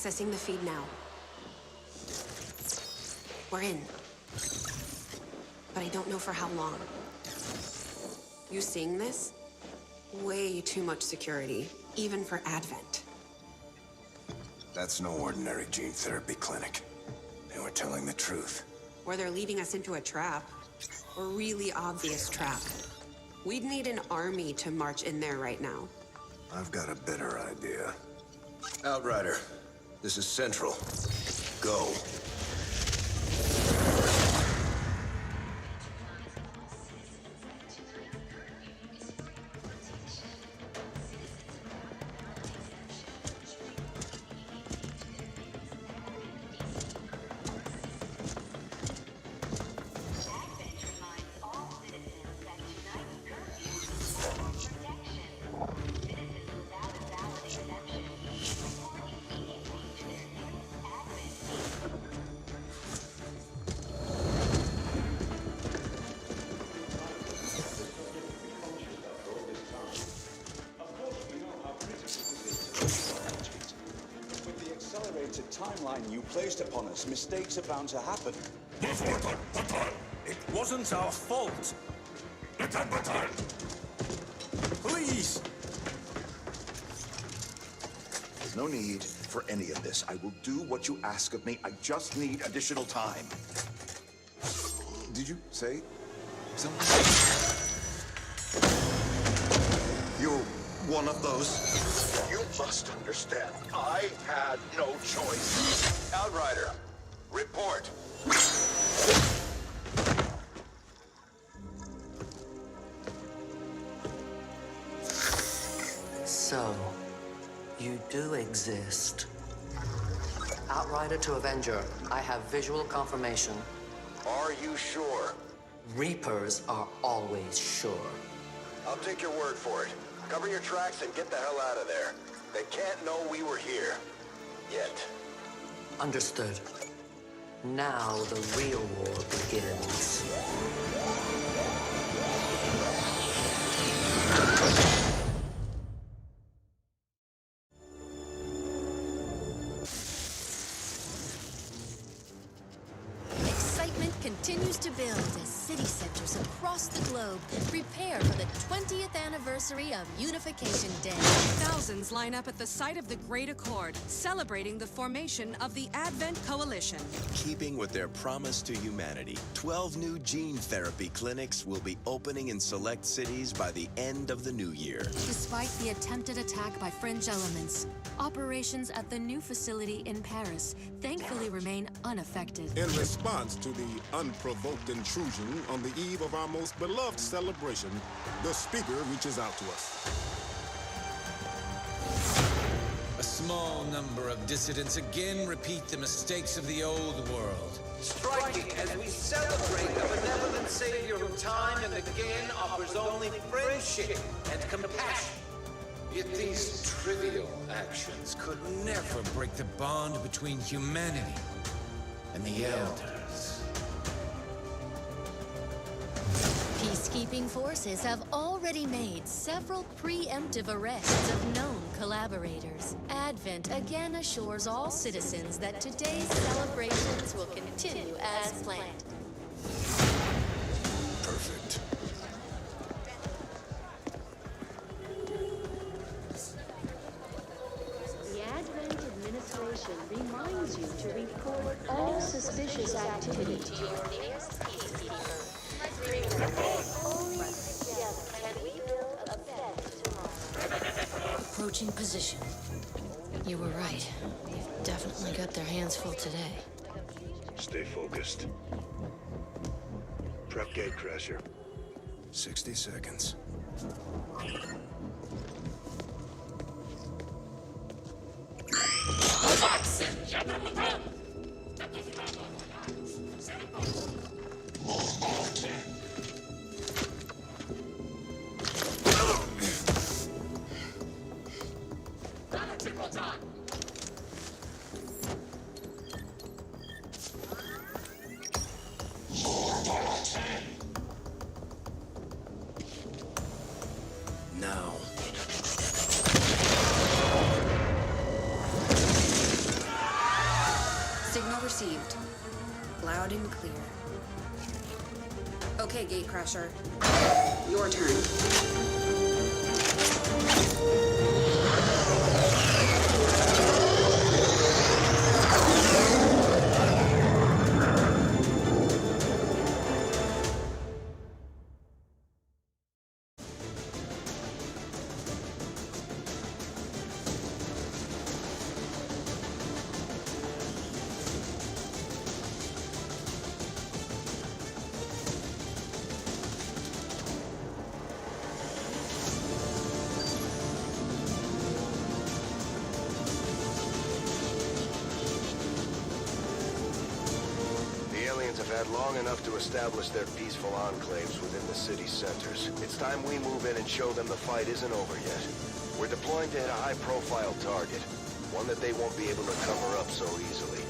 Accessing the feed now. We're in. But I don't know for how long. You seeing this? Way too much security, even for Advent. That's no ordinary gene therapy clinic. They were telling the truth. Or they're leading us into a trap. A really obvious trap. We'd need an army to march in there right now. I've got a better idea. Outrider, this is Central. Go. Timeline you placed upon us, mistakes are bound to happen. It wasn't our fault. Please! There's no need for any of this. I will do what you ask of me. I just need additional time. Did you say something? You're one of those. You must understand, I had no choice. Outrider, report. So, you do exist. Outrider to Avenger, I have visual confirmation. Are you sure? Reapers are always sure. I'll take your word for it. Cover your tracks and get the hell out of there. They can't know we were here. Yet. Understood. Now the real war begins. Excitement continues to build as city centers across the globe prepare for the 20th anniversary of Unification Day. Thousands line up at the site of the Great Accord, celebrating the formation of the Advent Coalition. Keeping with their promise to humanity, 12 new gene therapy clinics will be opening in select cities by the end of the new year. Despite the attempted attack by fringe elements, operations at the new facility in Paris thankfully remain unaffected. In response to the unprovoked intrusion on the eve of our most beloved celebration, the speaker reaches out to us. A small number of dissidents again repeat the mistakes of the old world. Striking as we celebrate the benevolent savior who time and again offers only friendship and compassion. Yet these trivial actions could never break the bond between humanity and the Elders. Peacekeeping forces have already made several preemptive arrests of known collaborators. Advent again assures all citizens that today's celebrations will continue as planned. Perfect. The Advent administration reminds you to report all suspicious activity to your nearest peacekeeper. Only together can we build a better tomorrow. Approaching position. You were right. They've definitely got their hands full today. Stay focused. Prep gatecrasher. 60 seconds. Now. Okay, Gatecrasher. Your turn. Have had long enough to establish their peaceful enclaves within the city centers. It's time we move in and show them the fight isn't over yet. We're deploying to hit a high-profile target, one that they won't be able to cover up so easily.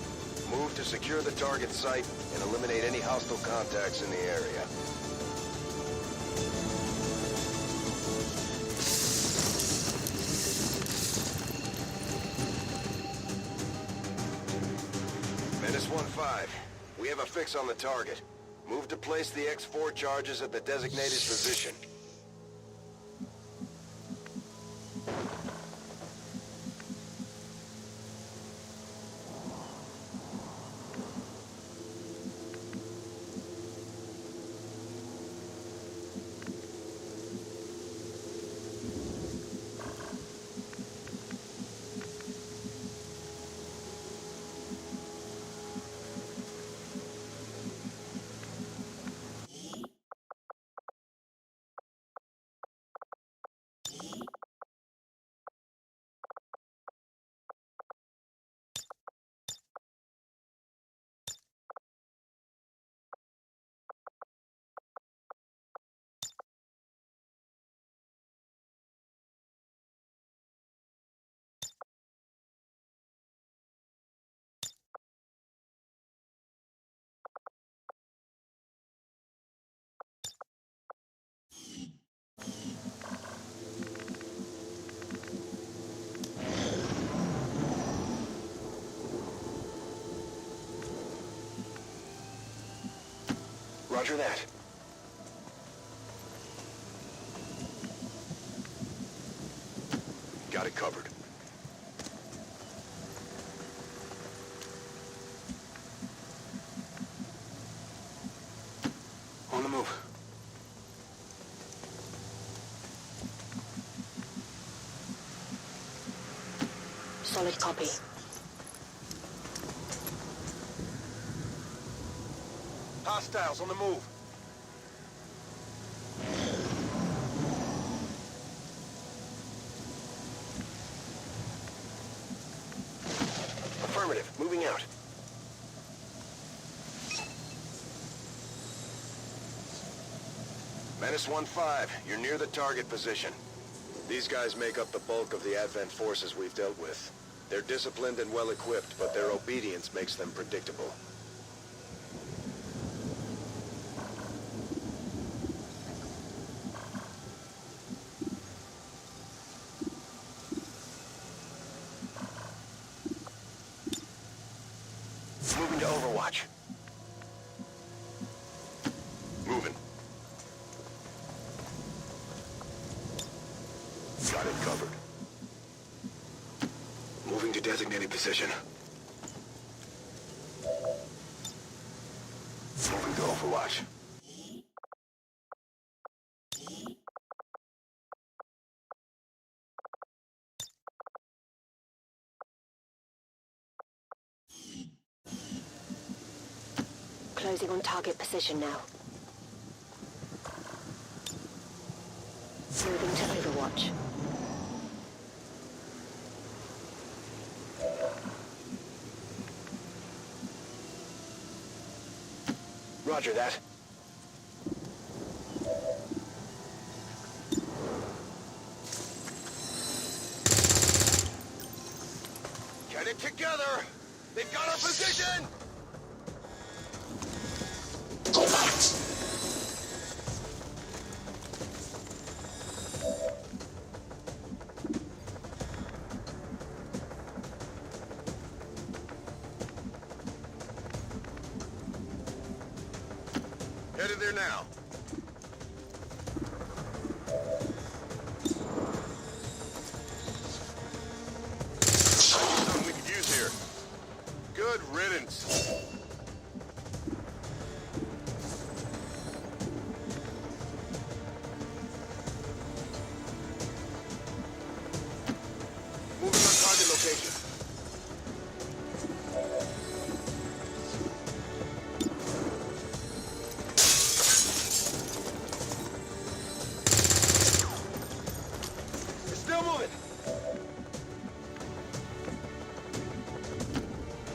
Move to secure the target site and eliminate any hostile contacts in the area. Menace 1-5. We have a fix on the target. Move to place the X4 charges at the designated position. Roger that. Got it covered. On the move. Solid copy. Hostiles on the move. Affirmative. Moving out. Menace 1-5. You're near the target position. These guys make up the bulk of the Advent forces we've dealt with. They're disciplined and well-equipped, but their obedience makes them predictable. Moving to Overwatch. Moving. Got it covered. Moving to designated position. Moving to Overwatch. Closing on target position now. Moving to Overwatch. Roger that. Get it together! They've got our position! Headed there now. Something we could use here. Good riddance. Moving on target location. It's still moving.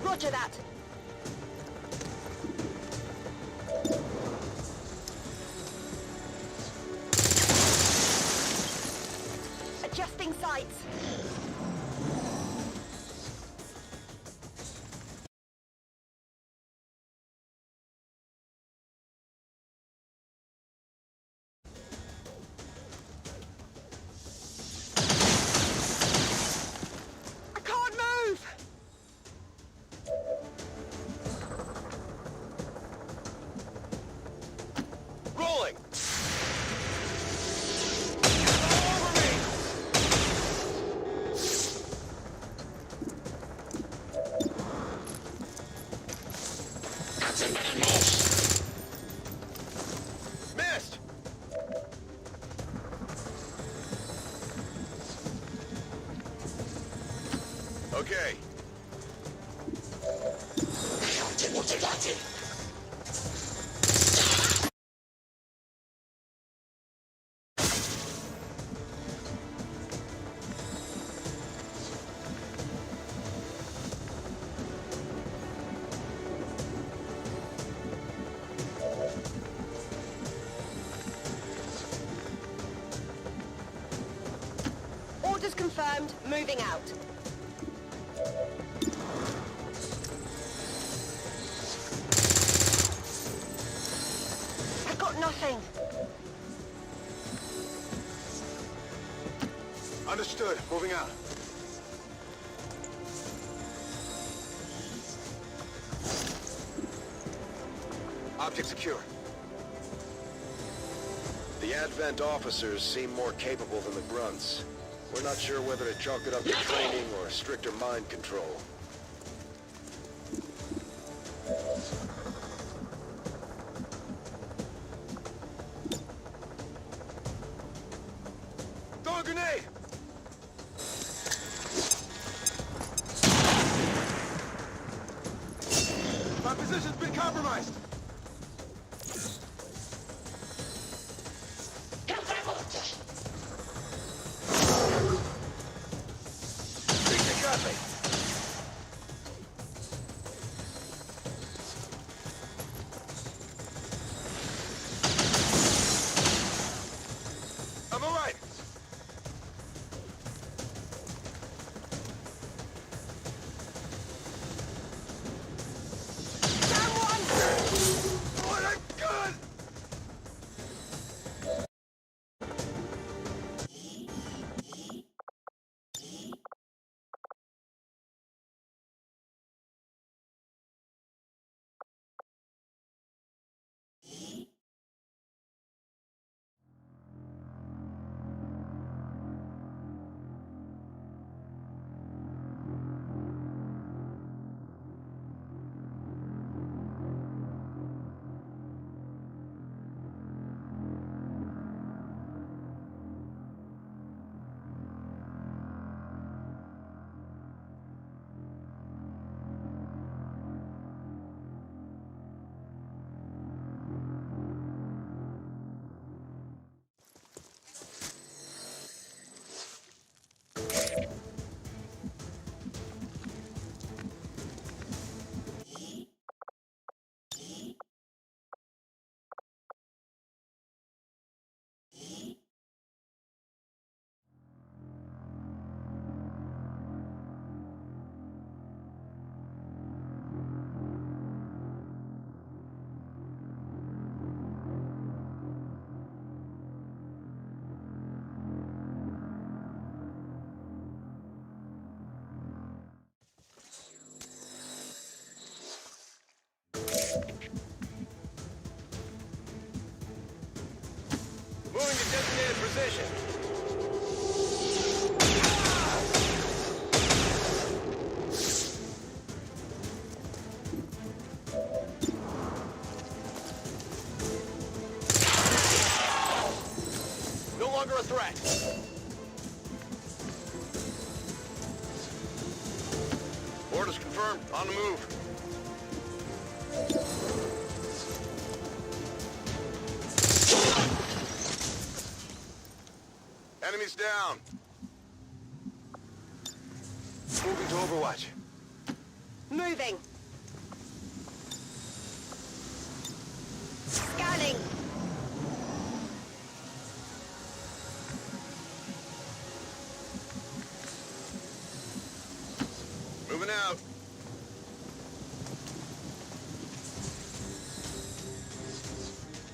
Roger that. Adjusting sights. I can't move! Rolling! Missed! Okay. Orders confirmed. Moving out. I've got nothing. Understood. Moving out. Object secure. The Advent officers seem more capable than the grunts. We're not sure whether to chalk it up to training or stricter mind control. Throw a grenade! My position's been compromised! Think they got me. position. No longer a threat. Orders confirmed. On the move. Enemies down. Moving to Overwatch. Moving. Scanning. Moving out.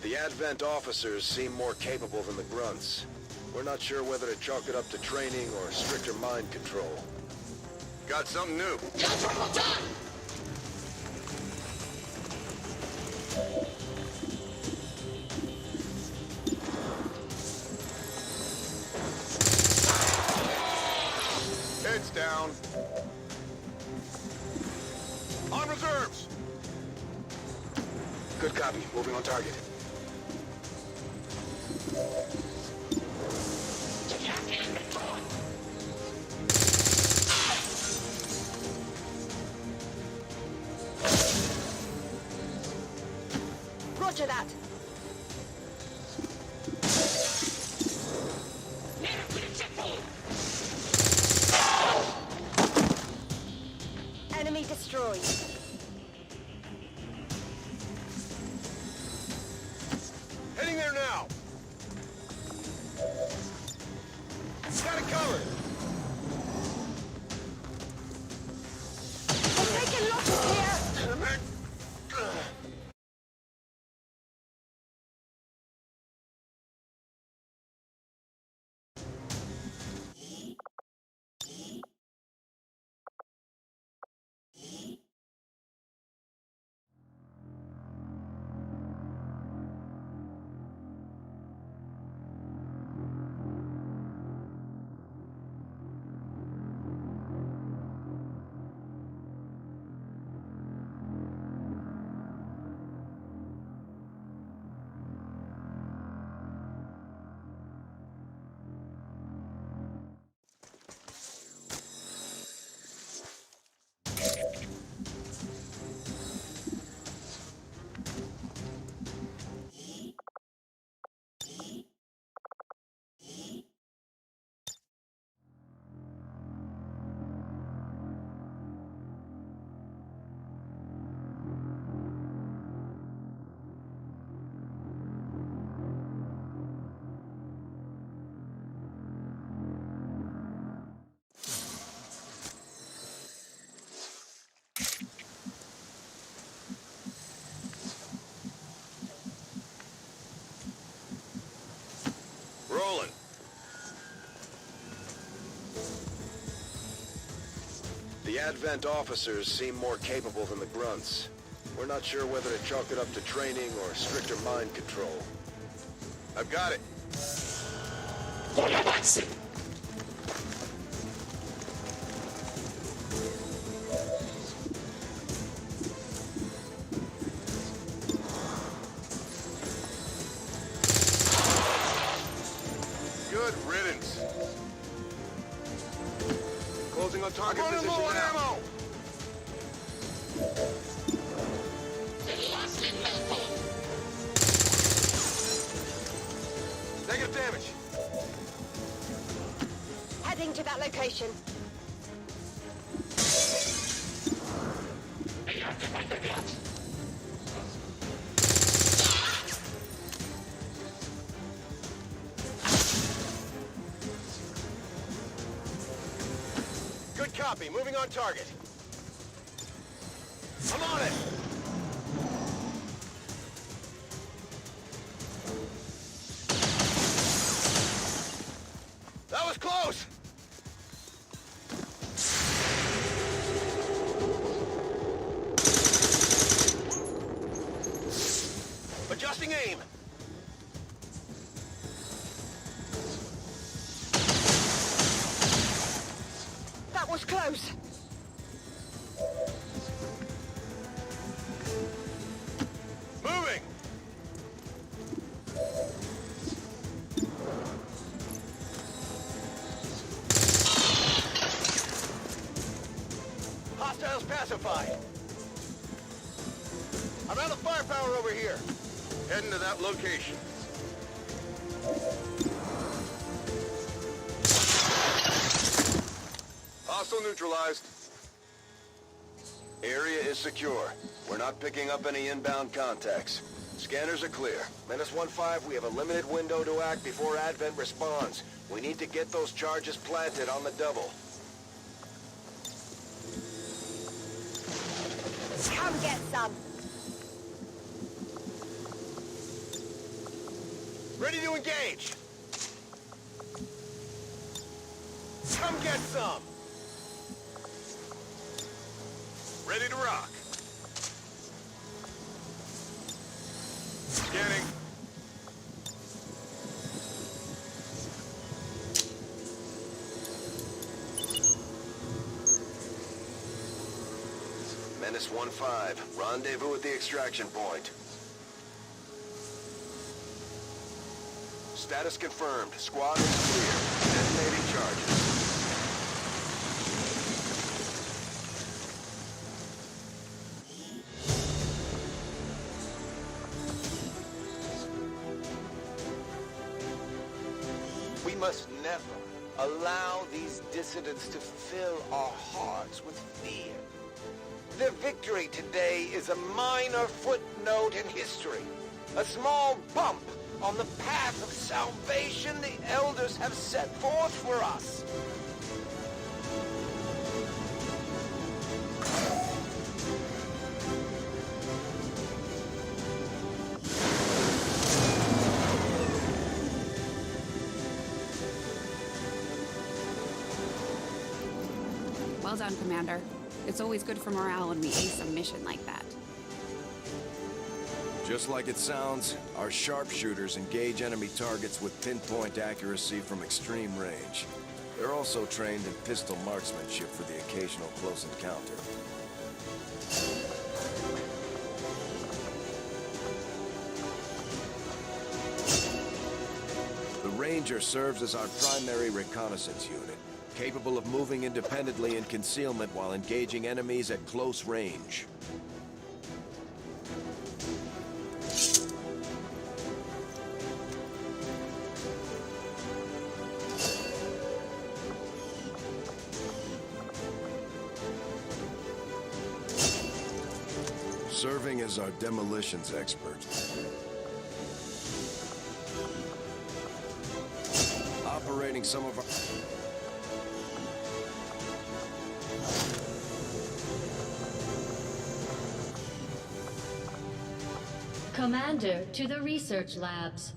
The Advent officers seem more capable than the grunts. We're not sure whether to chalk it up to training or stricter mind control. Got something new. Heads down. On reserves. Good copy. Moving on target. Roger that. Enemy destroyed. Heading there now. Got it covered. We're taking losses here. Rolling. The Advent officers seem more capable than the grunts. We're not sure whether to chalk it up to training or stricter mind control. I've got it. Good riddance. Closing on target position now. Ammo. Negative damage. Heading to that location. Good copy. Moving on target. I'm on it. That was close. Adjusting aim. was close. Moving! Hostiles pacified. I'm out of firepower over here. Heading to that location. Hostile neutralized. Area is secure. We're not picking up any inbound contacts. Scanners are clear. Menace 1-5, we have a limited window to act before Advent responds. We need to get those charges planted on the double. Come get some. Ready to engage! Come get some! Ready to rock. Scanning. Menace 1-5, rendezvous at the extraction point. Status confirmed. Squad is clear. Detonating charges. We must never allow these dissidents to fill our hearts with fear. Their victory today is a minor footnote in history, a small bump on the path of salvation the elders have set forth for us. Well done, Commander. It's always good for morale when we ace a mission like that. Just like it sounds, our sharpshooters engage enemy targets with pinpoint accuracy from extreme range. They're also trained in pistol marksmanship for the occasional close encounter. The Ranger serves as our primary reconnaissance unit, capable of moving independently in concealment while engaging enemies at close range. Serving as our demolitions expert. Operating some of our... Commander, to the research labs.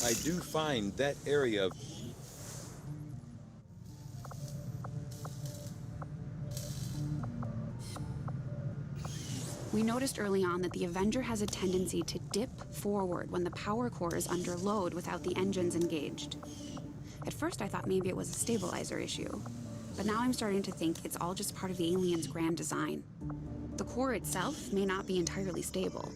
I do find that area of... We noticed early on that the Avenger has a tendency to dip forward when the power core is under load without the engines engaged. At first I thought maybe it was a stabilizer issue, but now I'm starting to think it's all just part of the alien's grand design. The core itself may not be entirely stable,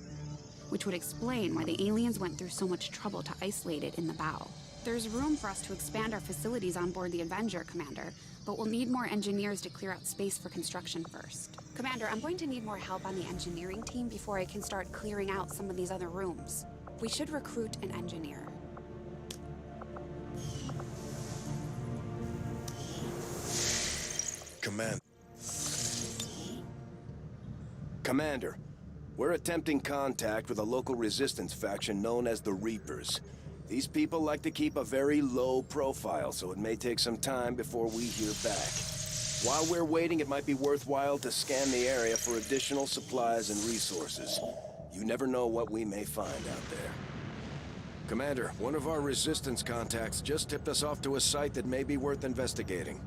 which would explain why the aliens went through so much trouble to isolate it in the bow. There's room for us to expand our facilities on board the Avenger, Commander, but we'll need more engineers to clear out space for construction first. Commander, I'm going to need more help on the engineering team before I can start clearing out some of these other rooms. We should recruit an engineer. Commander, we're attempting contact with a local resistance faction known as the Reapers. These people like to keep a very low profile, so it may take some time before we hear back. While we're waiting, it might be worthwhile to scan the area for additional supplies and resources. You never know what we may find out there. Commander, one of our resistance contacts just tipped us off to a site that may be worth investigating.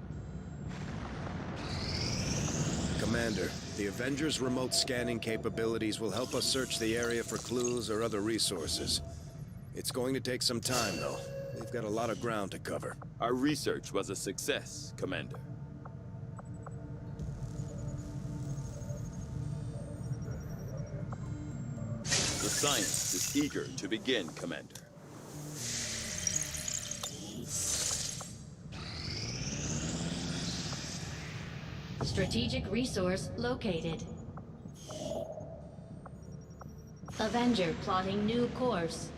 Commander, The Avengers' remote scanning capabilities will help us search the area for clues or other resources. It's going to take some time, though. We've got a lot of ground to cover. Our research was a success, Commander. The science is eager to begin, Commander. Strategic resource located. Avenger plotting new course.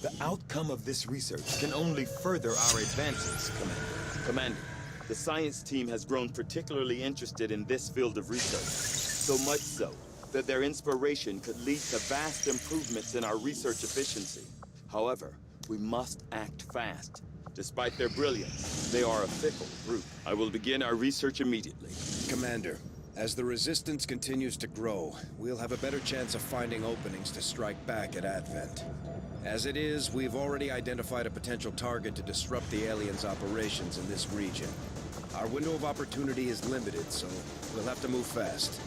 The outcome of this research can only further our advances, Commander. Commander, the science team has grown particularly interested in this field of research. So much so that their inspiration could lead to vast improvements in our research efficiency. However, we must act fast. Despite their brilliance, they are a fickle group. I will begin our research immediately. Commander, as the Resistance continues to grow, we'll have a better chance of finding openings to strike back at Advent. As it is, we've already identified a potential target to disrupt the aliens' operations in this region. Our window of opportunity is limited, so we'll have to move fast.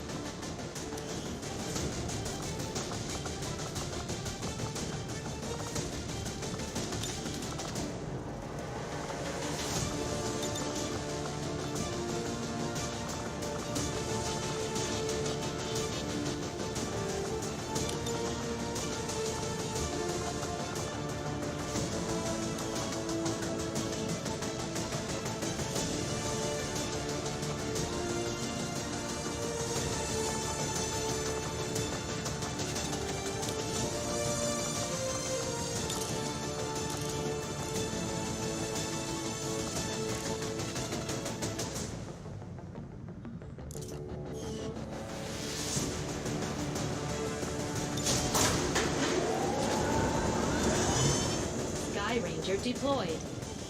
Ranger deployed.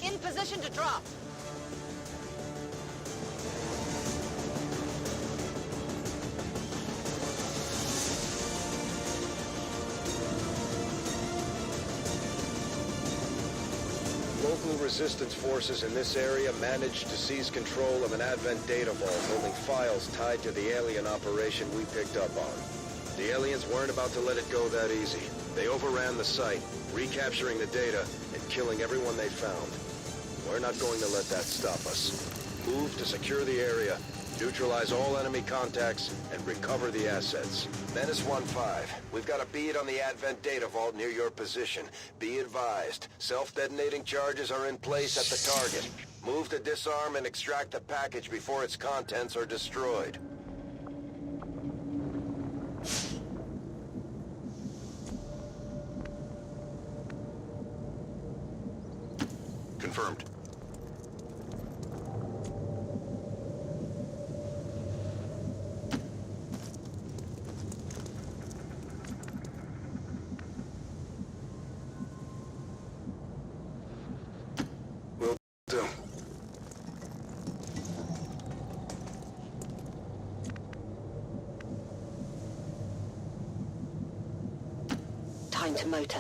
In position to drop. Local resistance forces in this area managed to seize control of an Advent data vault holding files tied to the alien operation we picked up on. The aliens weren't about to let it go that easy. They overran the site, recapturing the data and killing everyone they found. We're not going to let that stop us. Move to secure the area, neutralize all enemy contacts, and recover the assets. Menace 1-5, we've got a bead on the Advent data vault near your position. Be advised, self-detonating charges are in place at the target. Move to disarm and extract the package before its contents are destroyed. Confirmed. Will do. Time to motor.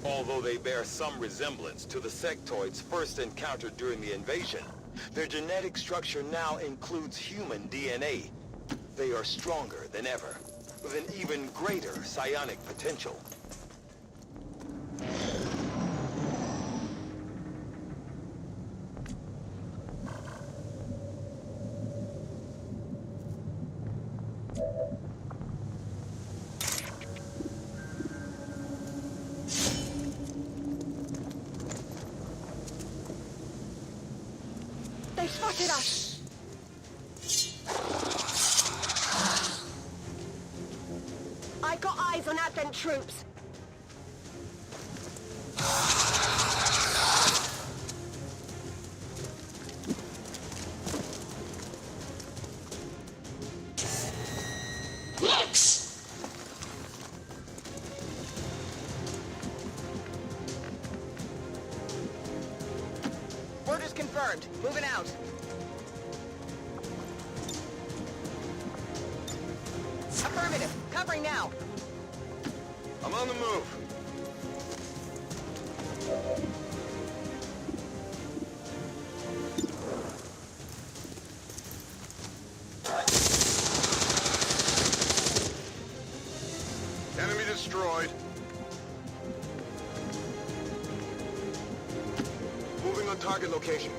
Although they bear some resemblance to the sectoids first encountered during the invasion, Their genetic structure now includes human DNA. They are stronger than ever, with an even greater psionic potential. They spotted us! I got eyes on Advent troops. Orders confirmed. Moving out. Affirmative. Covering now. I'm on the move. Enemy destroyed. Moving on target location.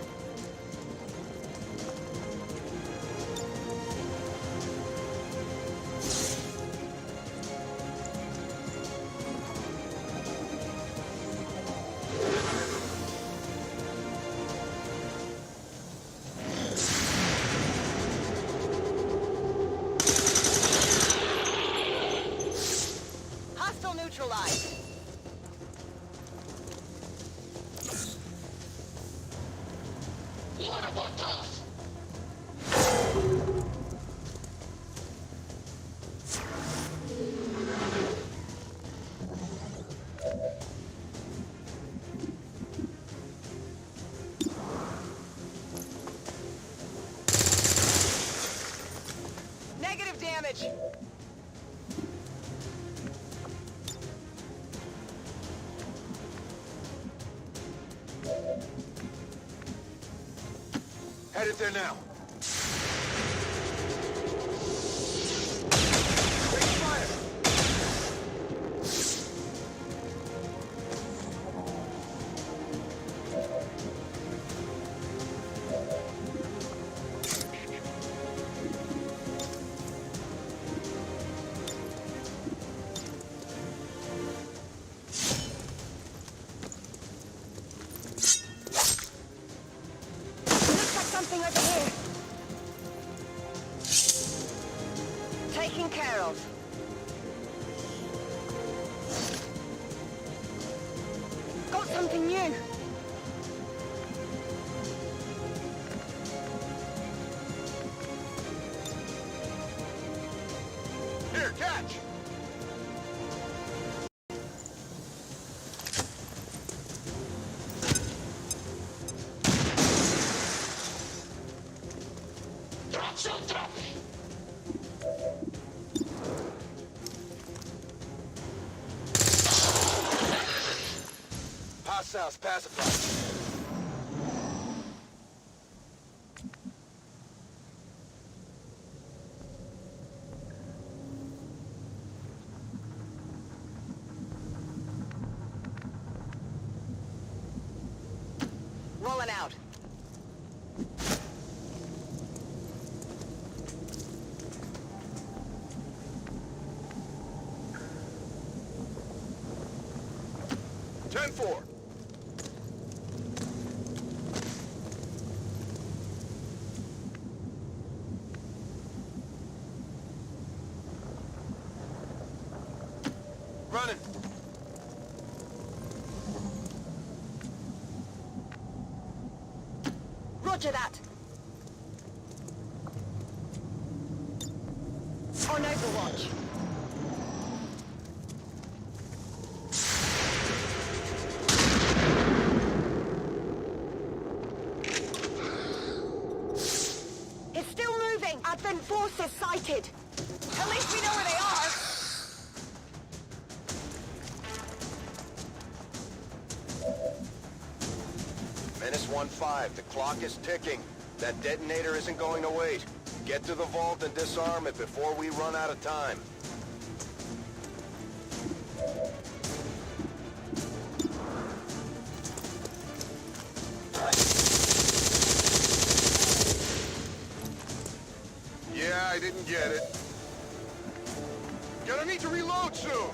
Hostile neutralized. Negative damage. Headed there now. Looks like something over here. Taken care of. Got something new. Here, catch! Hostiles pacified. Rolling out. Ten four. Running. Roger that. On Overwatch. It's still moving. Advent forces sighted. At least we know where they are. Menace 1-5, the clock is ticking. That detonator isn't going to wait. Get to the vault and disarm it before we run out of time. Yeah, I didn't get it. Gonna need to reload soon!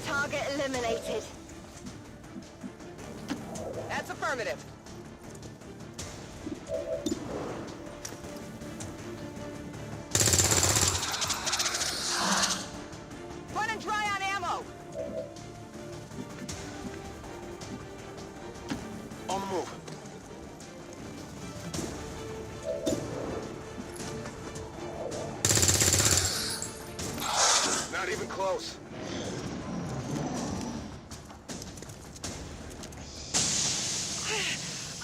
Target eliminated. That's affirmative. Running dry on ammo. On the move. Not even close.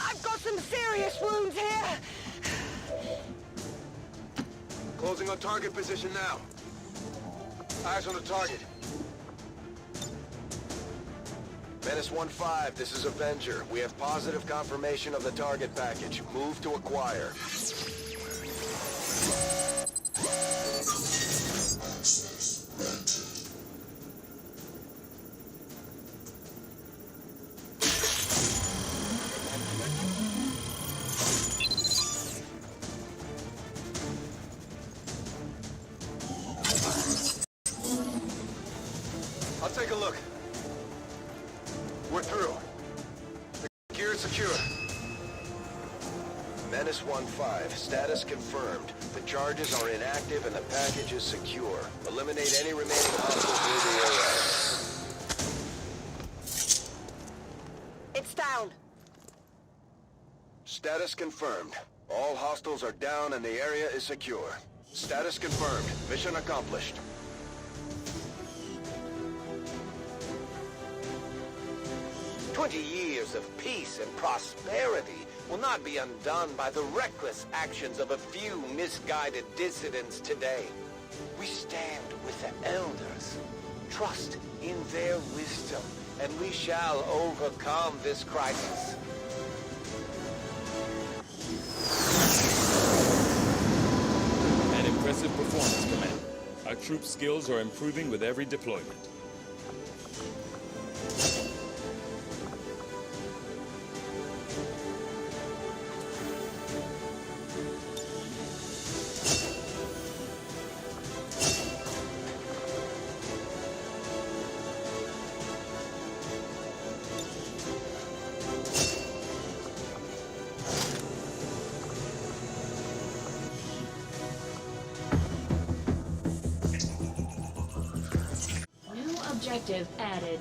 I've got some serious wounds here. Closing on target position now. Eyes on the target. Menace 1-5, this is Avenger. We have positive confirmation of the target package. Move to acquire. I'll take a look. We're through. The gear is secure. Menace 1-5, status confirmed. The charges are inactive and the package is secure. Eliminate any remaining hostiles near the area. It's down. Status confirmed. All hostiles are down and the area is secure. Status confirmed. Mission accomplished. Years of peace and prosperity will not be undone by the reckless actions of a few misguided dissidents today. We stand with the elders. Trust in their wisdom, and we shall overcome this crisis. An impressive performance, Commander. Our troops' skills are improving with every deployment. Objective added.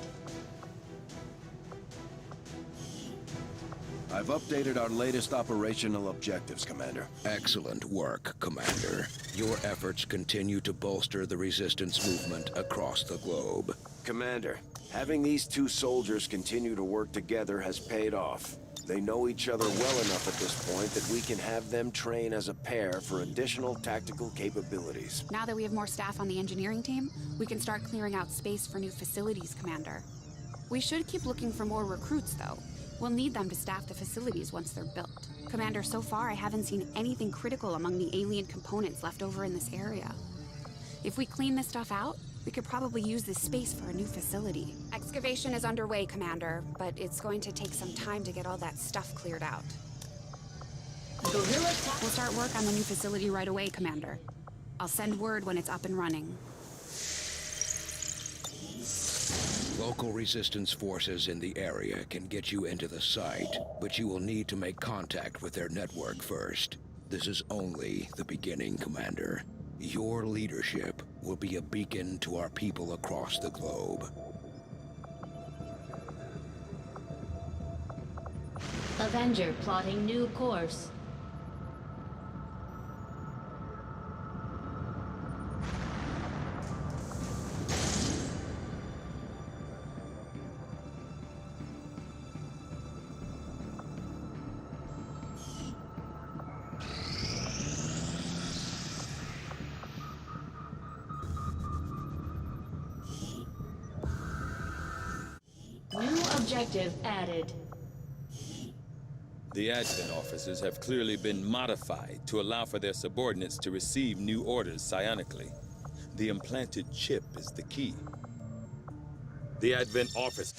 I've updated our latest operational objectives, Commander. Excellent work, Commander. Your efforts continue to bolster the Resistance movement across the globe. Commander, having these two soldiers continue to work together has paid off. They know each other well enough at this point that we can have them train as a pair for additional tactical capabilities. Now that we have more staff on the engineering team, we can start clearing out space for new facilities, Commander. We should keep looking for more recruits, though. We'll need them to staff the facilities once they're built. Commander, so far I haven't seen anything critical among the alien components left over in this area. If we clean this stuff out, we could probably use this space for a new facility. Excavation is underway, Commander, but it's going to take some time to get all that stuff cleared out. We'll start work on the new facility right away, Commander. I'll send word when it's up and running. Local resistance forces in the area can get you into the site, but you will need to make contact with their network first. This is only the beginning, Commander. Your leadership will be a beacon to our people across the globe. Avenger plotting new course. objective added. The Advent officers have clearly been modified to allow for their subordinates to receive new orders psionically. The implanted chip is the key. The Advent office.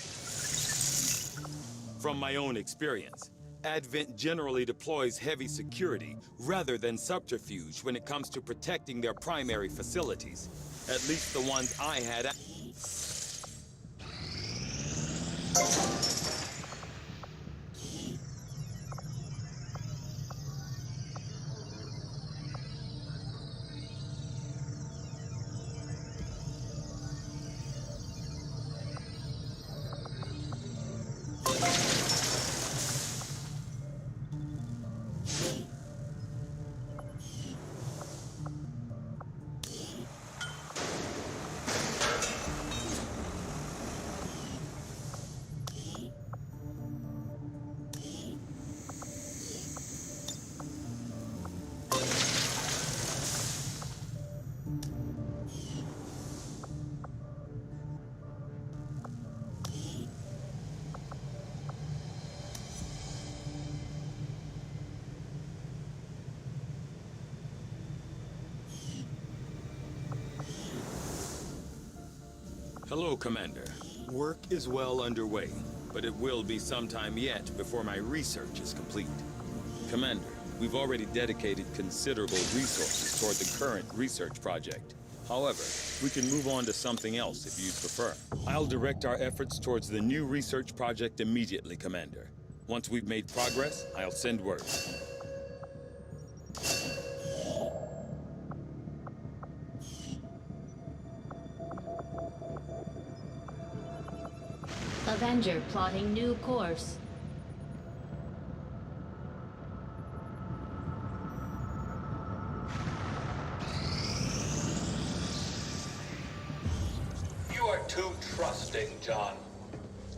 From my own experience, Advent generally deploys heavy security rather than subterfuge when it comes to protecting their primary facilities. At least the ones I had. Hello, Commander. Work is well underway, but it will be some time yet before my research is complete. Commander, we've already dedicated considerable resources toward the current research project. However, we can move on to something else if you'd prefer. I'll direct our efforts towards the new research project immediately, Commander. Once we've made progress, I'll send word. Avenger plotting new course. You are too trusting, John.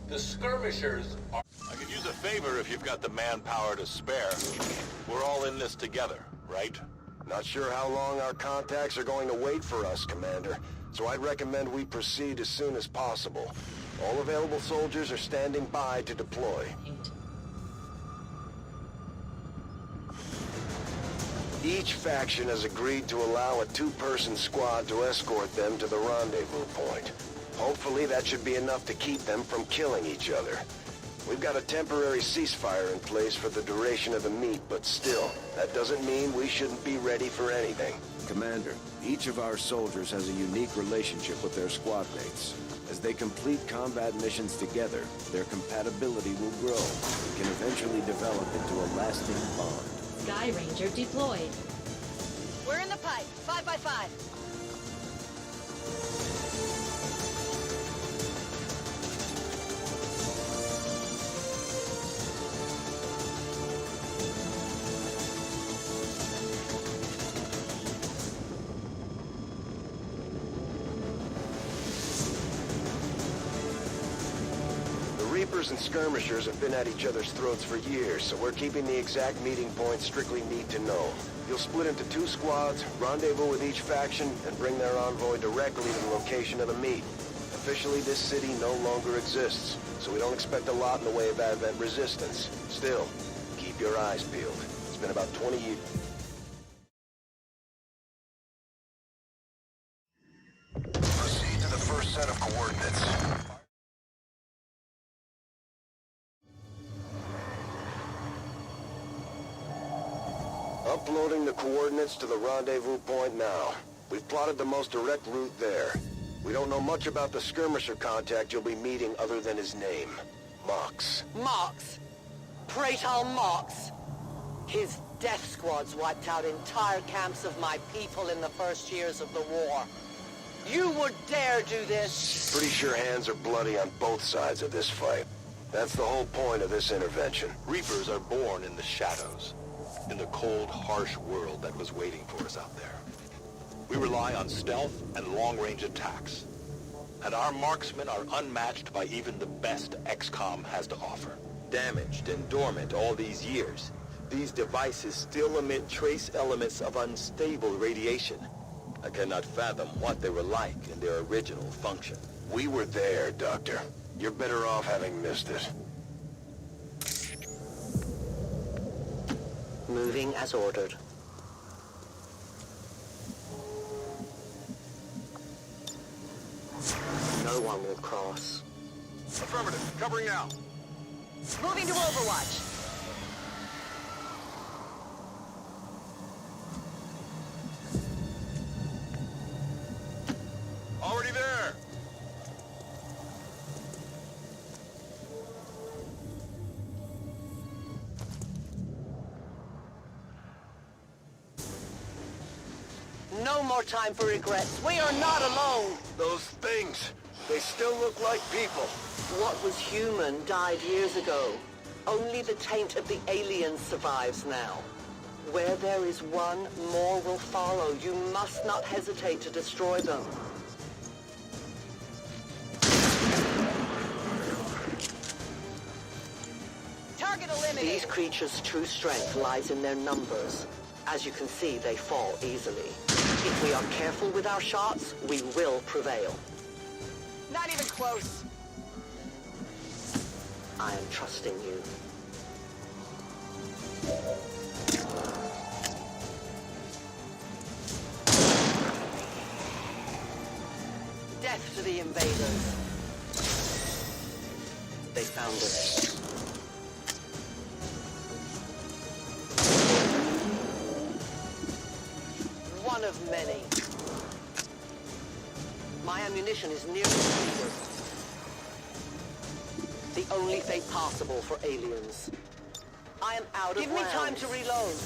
The skirmishers are... I could use a favor if you've got the manpower to spare. We're all in this together, right? Not sure how long our contacts are going to wait for us, Commander, so I'd recommend we proceed as soon as possible. All available soldiers are standing by to deploy. Each faction has agreed to allow a two-person squad to escort them to the rendezvous point. Hopefully that should be enough to keep them from killing each other. We've got a temporary ceasefire in place for the duration of the meet, but still, that doesn't mean we shouldn't be ready for anything. Commander, each of our soldiers has a unique relationship with their squad mates. As they complete combat missions together, their compatibility will grow and can eventually develop into a lasting bond. Sky Ranger deployed. We're in the pipe. 5 by 5. Reapers and skirmishers have been at each other's throats for years, so we're keeping the exact meeting point strictly need to know. You'll split into 2 squads, rendezvous with each faction, and bring their envoy directly to the location of the meet. Officially, this city no longer exists, so we don't expect a lot in the way of Advent resistance. Still, keep your eyes peeled. It's been about 20 years. Proceed to the first set of coordinates. Uploading the coordinates to the rendezvous point now. We've plotted the most direct route there. We don't know much about the skirmisher contact you'll be meeting other than his name. Mox. Mox? Praetal Mox? His death squads wiped out entire camps of my people in the first years of the war. You would dare do this? Pretty sure hands are bloody on both sides of this fight. That's the whole point of this intervention. Reapers are born in the shadows, in the cold, harsh world that was waiting for us out there. We rely on stealth and long-range attacks, and our marksmen are unmatched by even the best XCOM has to offer. Damaged and dormant all these years, these devices still emit trace elements of unstable radiation. I cannot fathom what they were like in their original function. We were there, Doctor. You're better off having missed it. Moving as ordered. No one will cross. Affirmative. Covering now. Moving to Overwatch. Already there. No more time for regrets. We are not alone. Those things, they still look like people. What was human died years ago. Only the taint of the aliens survives now. Where there is one, more will follow. You must not hesitate to destroy them. Target eliminated. These creatures' true strength lies in their numbers. As you can see, they fall easily. If we are careful with our shots, we will prevail. Not even close. I am trusting you. Death to the invaders. They found us. One of many. My ammunition is nearly depleted. The only fate possible for aliens. I am out of rounds. Give me time to reload.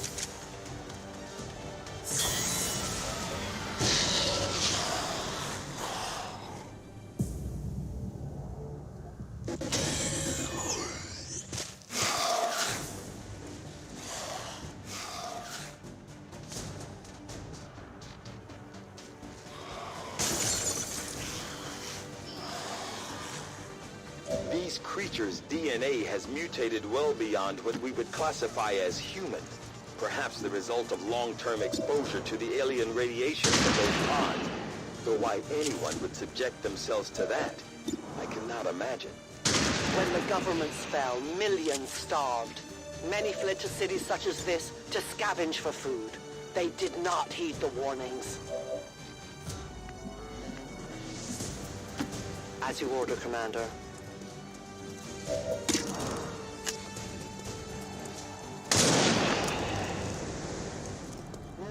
These creatures' DNA has mutated well beyond what we would classify as human. Perhaps the result of long-term exposure to the alien radiation from those pods. Though why anyone would subject themselves to that, I cannot imagine. When the governments fell, millions starved. Many fled to cities such as this to scavenge for food. They did not heed the warnings. As you order, Commander.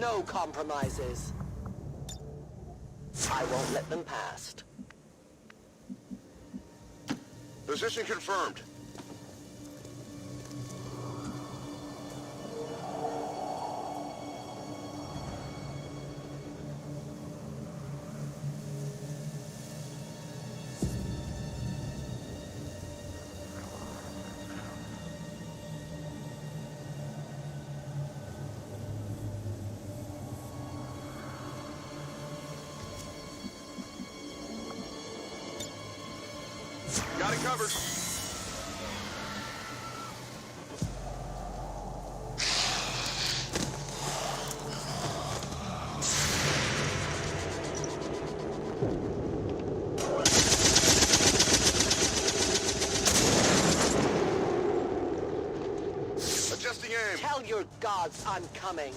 No compromises. I won't let them past. Position confirmed. Got it covered. Adjusting aim. Tell your gods I'm coming.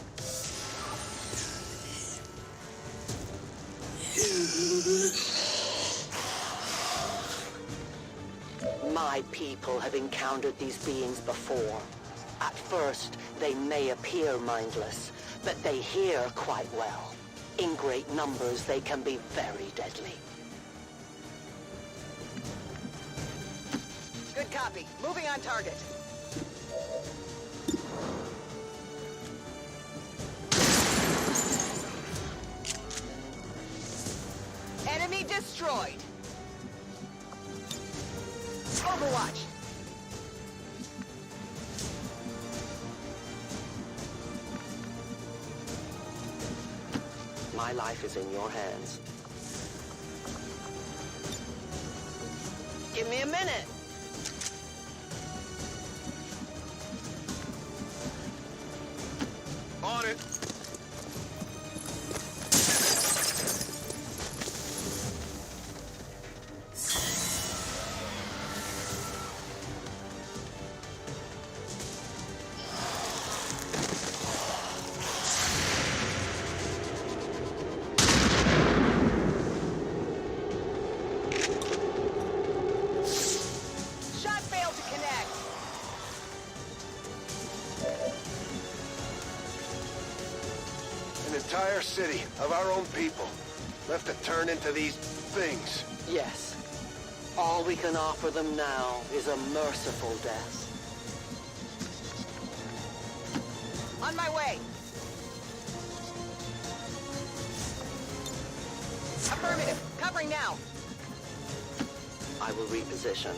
My people have encountered these beings before. At first, they may appear mindless, but they hear quite well. In great numbers, they can be very deadly. Good copy. Moving on target. Enemy destroyed. Overwatch. My life is in your hands. Give me a minute. On it. entire city of our own people, left to turn into these things. Yes. All we can offer them now is a merciful death. On my way! Affirmative. Covering now. I will reposition.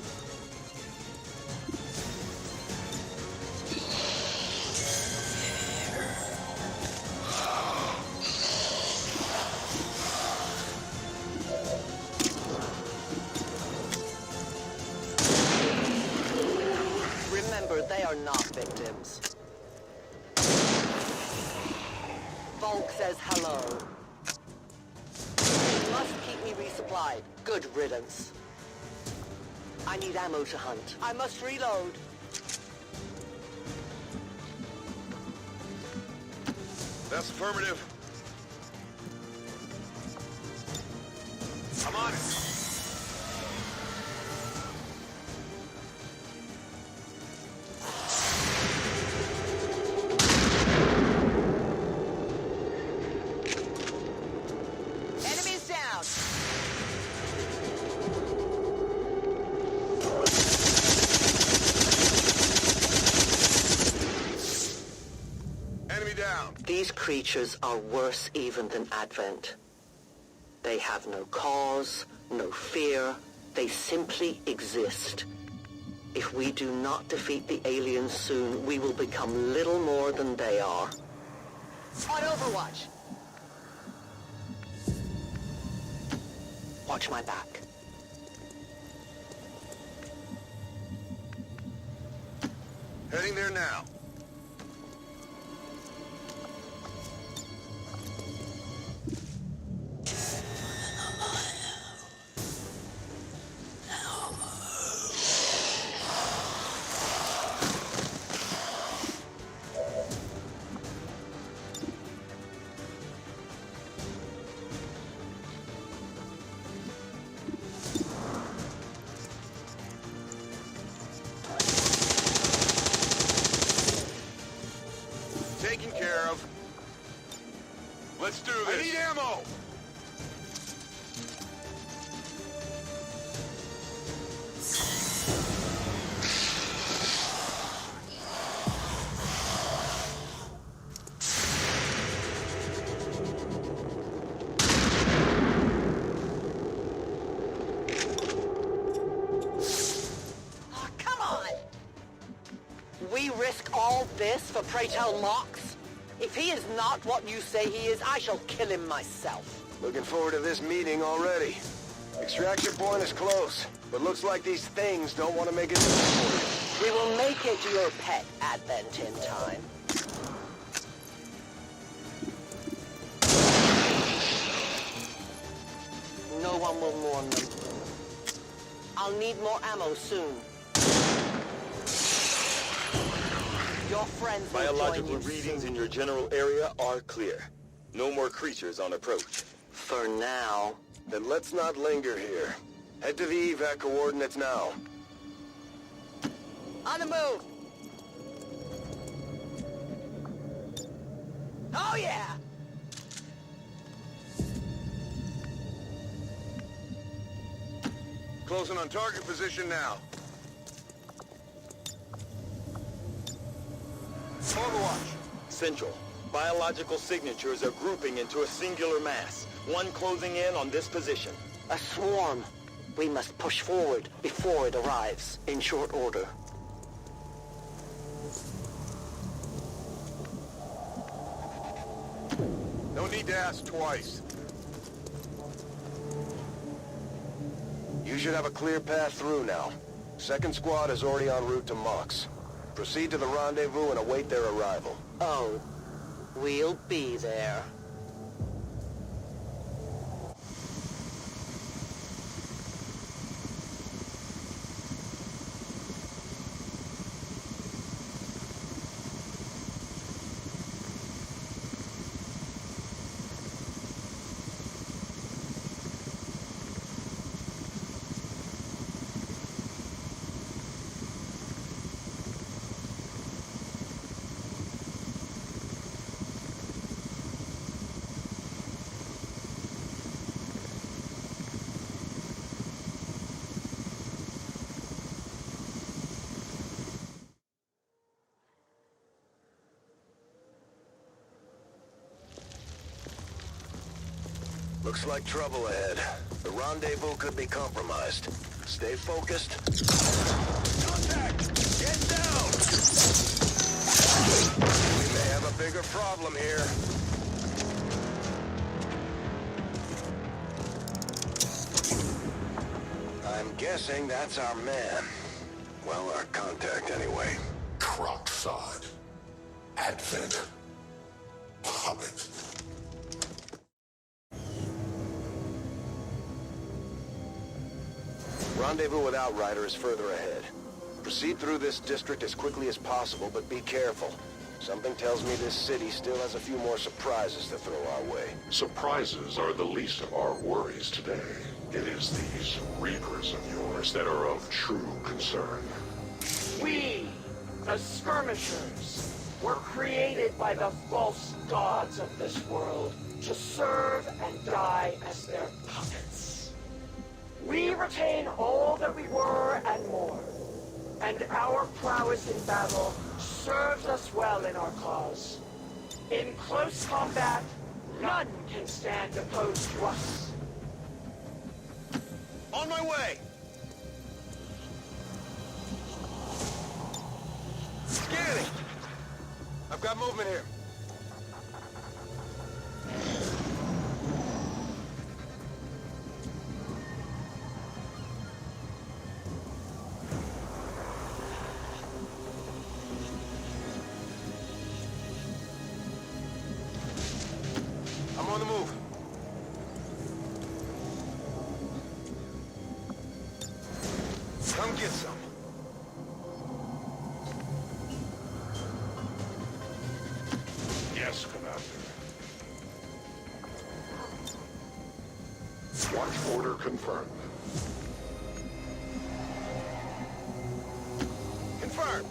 Remember, they are not victims. Volk says hello. You must keep me resupplied. Good riddance. I need ammo to hunt. I must reload. That's affirmative. I'm on it. Enemies down. Enemy down. These creatures are worse even than Advent. They have no cause, no fear. They simply exist. If we do not defeat the aliens soon, we will become little more than they are. On Overwatch. Watch my back. Heading there now. Taken care of. Let's do this. I need ammo! Oh, come on! We risk all this for Pray Tell Mox? If he is not what you say he is, I shall kill him myself. Looking forward to this meeting already. Extraction point is close, but looks like these things don't want to make it for We will make it your pet, Advent in time. No one will mourn them. I'll need more ammo soon. Your friends will Biological join you readings soon. in your general area are clear. No more creatures on approach. For now. Then let's not linger here. Head to the evac coordinates now. On the move! Oh yeah! Closing on target position now. Overwatch. Central. Biological signatures are grouping into a singular mass. One closing in on this position. A swarm. We must push forward before it arrives, in short order. No need to ask twice. You should have a clear path through now. Second squad is already en route to Mox. Proceed to the rendezvous and await their arrival. Oh, we'll be there. Looks like trouble ahead. The rendezvous could be compromised. Stay focused. Contact! Get down! We may have a bigger problem here. I'm guessing that's our man. Well, our contact anyway. Crocksod. Advent. Puppet. Rendezvous with Outrider is further ahead. Proceed through this district as quickly as possible, but be careful. Something tells me this city still has a few more surprises to throw our way. Surprises are the least of our worries today. It is these Reapers of yours that are of true concern. We, the Skirmishers, were created by the false gods of this world to serve and die as their puppets. We retain all that we were and more, and our prowess in battle serves us well in our cause. In close combat, none can stand opposed to us. On my way! Scanning! I've got movement here. I'm on the move. Come get some. Yes, Commander. Watch order confirmed. Confirmed.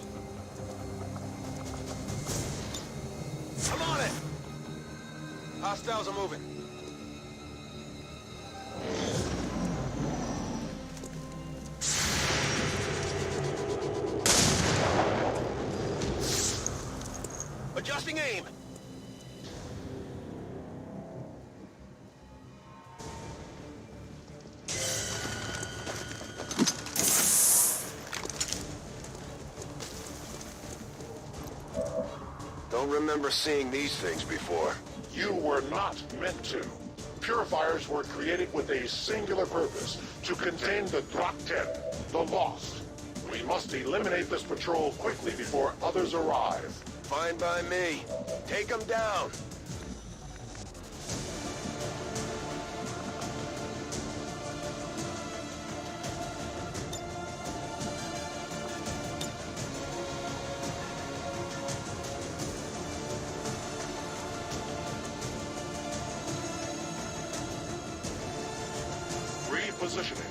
I'm on it. Hostiles are moving. Adjusting aim. Don't remember seeing these things before. You were not meant to. Purifiers were created with a singular purpose, to contain the Drakten, the Lost. We must eliminate this patrol quickly before others arrive. Fine by me. Take them down. Repositioning.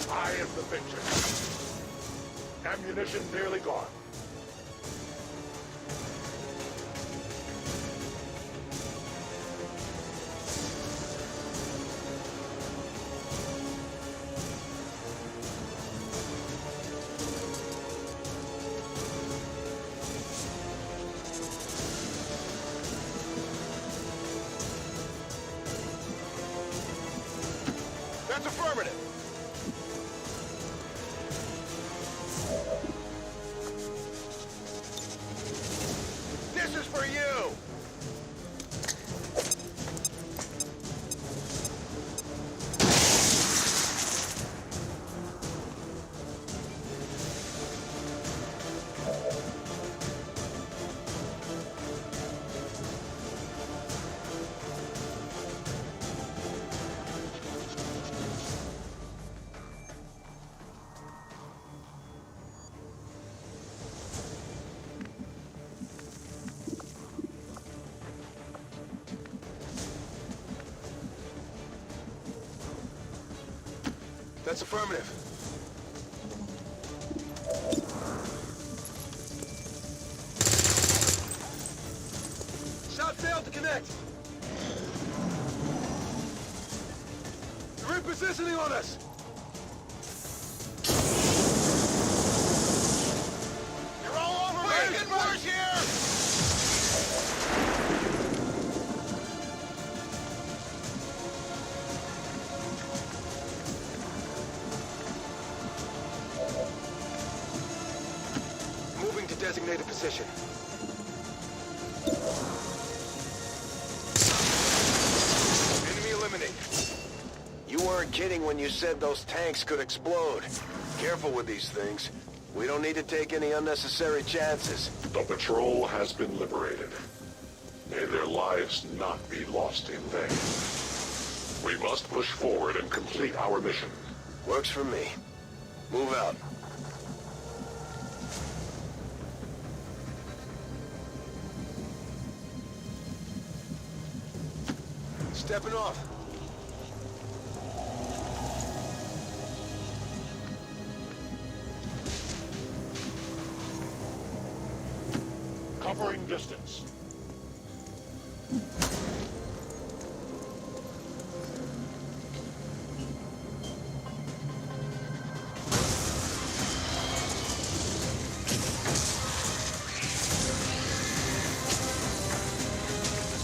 I am the victor. Ammunition nearly gone. That's affirmative. This is for you. That's affirmative. listening on us! You're all over me! We're getting worse here! Moving to designated position. Enemy eliminated. You weren't kidding when you said those tanks could explode. Careful with these things. We don't need to take any unnecessary chances. The patrol has been liberated. May their lives not be lost in vain. We must push forward and complete our mission. Works for me. Move out. Stepping off. Covering distance.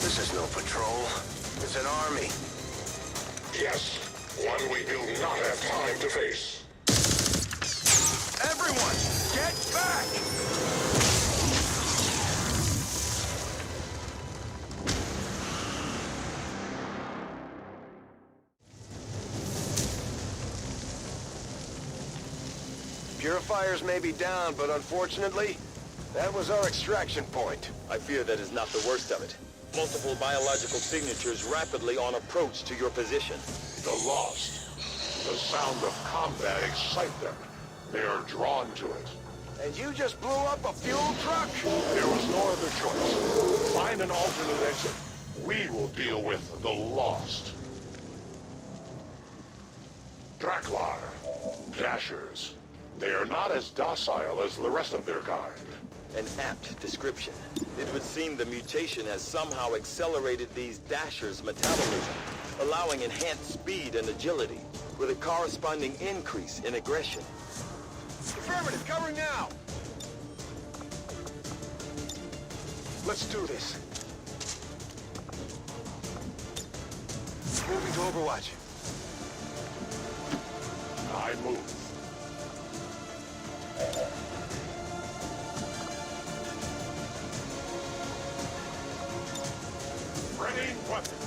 This is no patrol. It's an army. Yes, one we do not have time to face. Everyone, get back! Purifiers may be down, but unfortunately, that was our extraction point. I fear that is not the worst of it. Multiple biological signatures rapidly on approach to your position. The lost. The sound of combat excites them. They are drawn to it. And you just blew up a fuel truck? There was no other choice. Find an alternate exit. We will deal with the lost. Draklar. Dashers. They are not as docile as the rest of their kind. An apt description. It would seem the mutation has somehow accelerated these Dashers' metabolism, allowing enhanced speed and agility, with a corresponding increase in aggression. Affirmative, covering now! Let's do this. Moving to Overwatch. I move. Ready, weapon.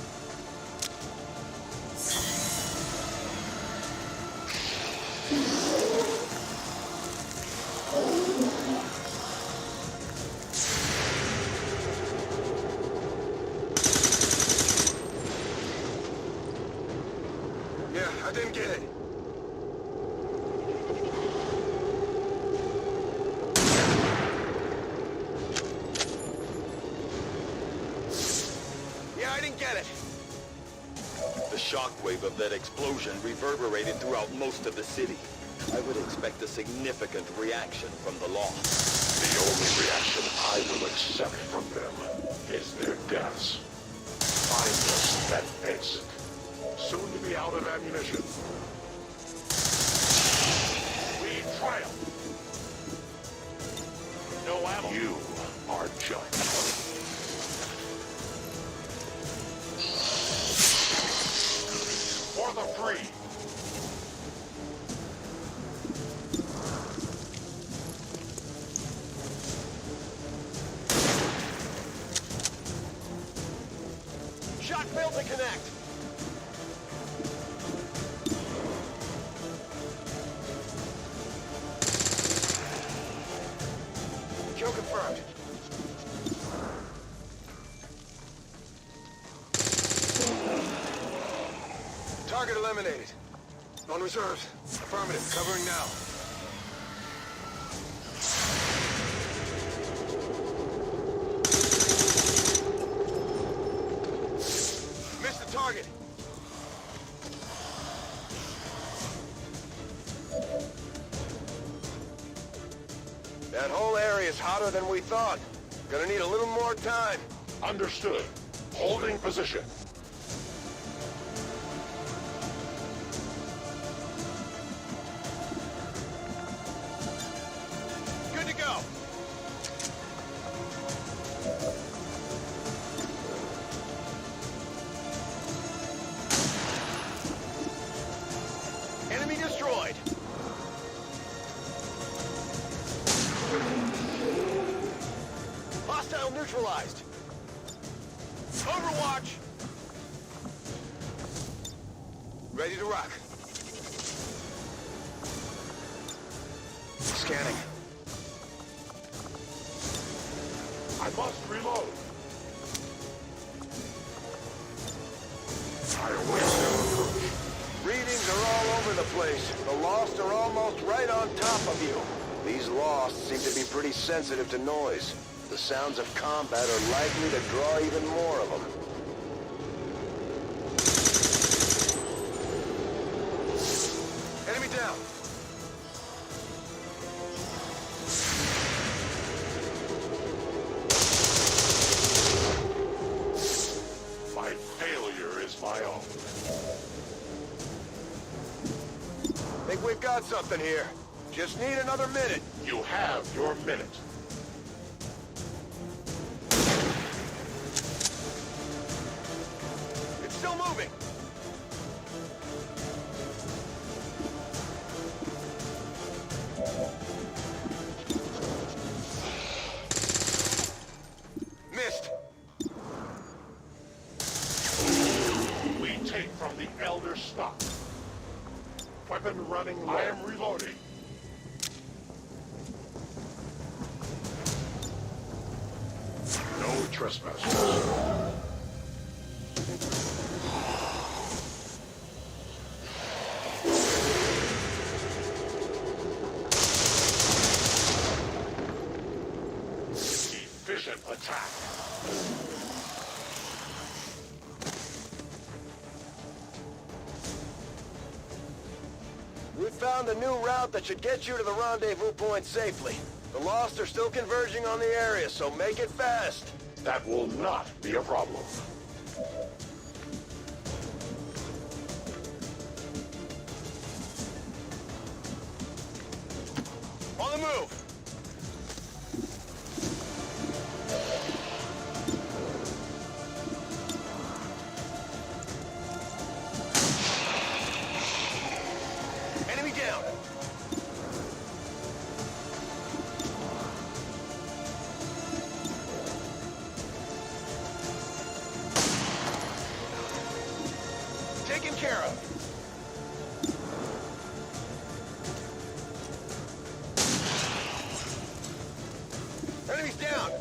Yeah, I didn't get it. Yeah, I didn't get it. The shockwave of that explosion reverberated throughout most of the city. I would expect a significant reaction from the lost. The only reaction I will accept from them is their deaths. Find us that exit. Soon to be out of ammunition. We triumph. No ammo. You are judged. For the free. Shock failed to connect. Kill confirmed. Target eliminated. On reserves. Affirmative. Covering now. Missed the target. That whole area is hotter than we thought. Gonna need a little more time. Understood. Holding position. Enemy destroyed. Hostile neutralized. Overwatch. Ready to rock. Scanning. I must reload. I await their approach. Readings are all over the place. The Lost are almost right on top of you. These Lost seem to be pretty sensitive to noise. The sounds of combat are likely to draw even more of them. Enemy down. My failure is my own. Think we've got something here. Just need another minute. You have your minute. It's still moving. Missed. We take from the Elder stock. Weapon running low. I am reloading. No trespassers. Efficient attack. We found a new route that should get you to the rendezvous point safely. The Lost are still converging on the area, so make it fast. That will not be a problem. On the move. Enemy down. Taken care of. Enemy's down.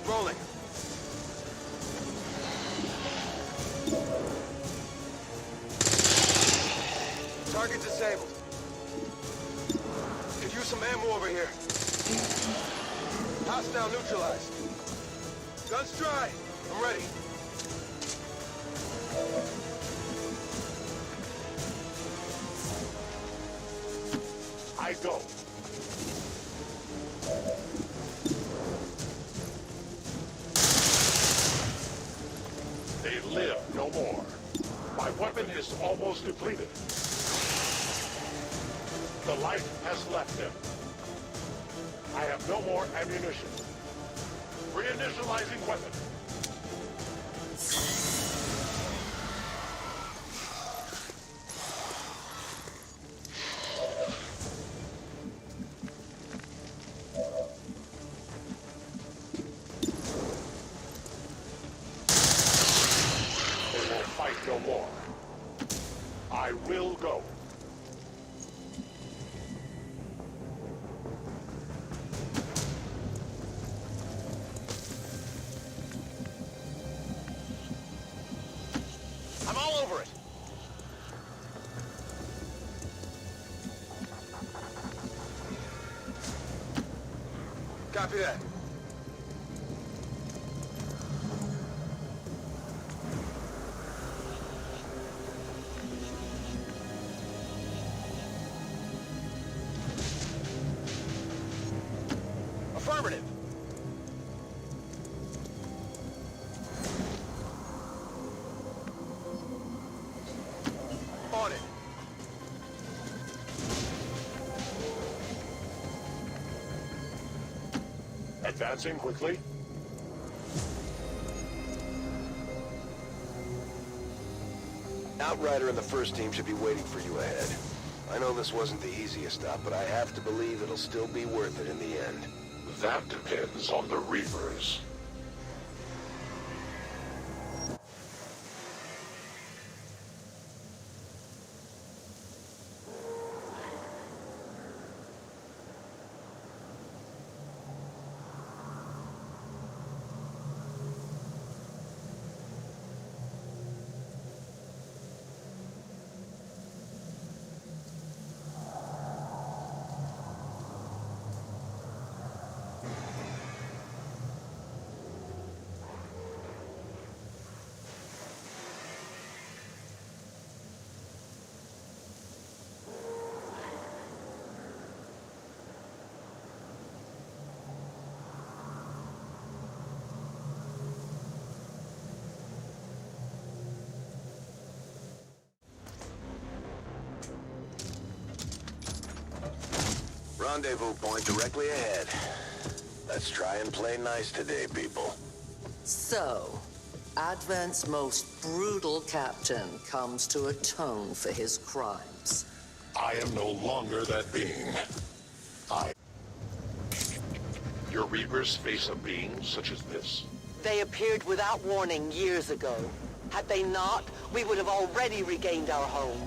Rolling. Target disabled. Could use some ammo over here. Hostile neutralized. Guns dry. I'm ready. I go. They live no more. My weapon is almost depleted. The life has left him. I have no more ammunition. Reinitializing weapon. They will fight no more. I will go. I'm all over it. Copy that. Affirmative. advancing quickly? Outrider and the first team should be waiting for you ahead. I know this wasn't the easiest stop, but I have to believe it'll still be worth it in the end. That depends on the Reapers. Rendezvous point directly ahead. Let's try and play nice today, people. So, Advent's most brutal captain comes to atone for his crimes. I am no longer that being. Your Reapers face a being such as this? They appeared without warning years ago. Had they not, we would have already regained our home.